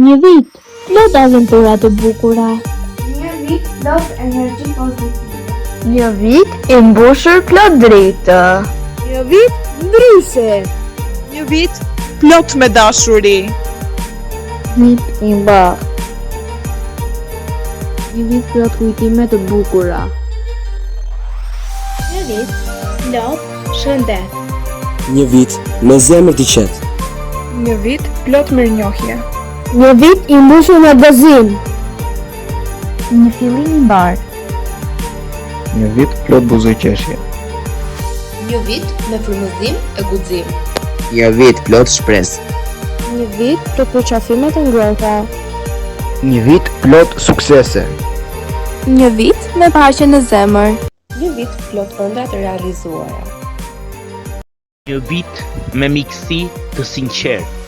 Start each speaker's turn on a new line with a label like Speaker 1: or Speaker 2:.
Speaker 1: Një vit plot aventura të bukura.
Speaker 2: Një vit plot energji pozitive.
Speaker 3: Një vit I mbushur plot dritë.
Speaker 4: Një vit ndryshe.
Speaker 5: Një vit plot me dashuri.
Speaker 3: Vit I mbar.
Speaker 1: Një vit plot kujtime të bukura.
Speaker 2: Një vit plot shëndet.
Speaker 6: Një vit me zemër të qetë.
Speaker 5: Një vit plot mirënjohje.
Speaker 1: Një vit I mbushur me gëzim.
Speaker 3: Një fillim I mbar.
Speaker 7: Një vit plot buzëqeshje.
Speaker 8: Një vit me frymëzim e guxim.
Speaker 6: Një vit plot shpresë.
Speaker 1: Një vit plot përqafime të ngrohta.
Speaker 7: Një vit plot suksese.
Speaker 3: Një vit me paqe në zemër.
Speaker 8: Një vit plot ëndra të realizuara.
Speaker 9: Një vit me miqësi të sinqertë.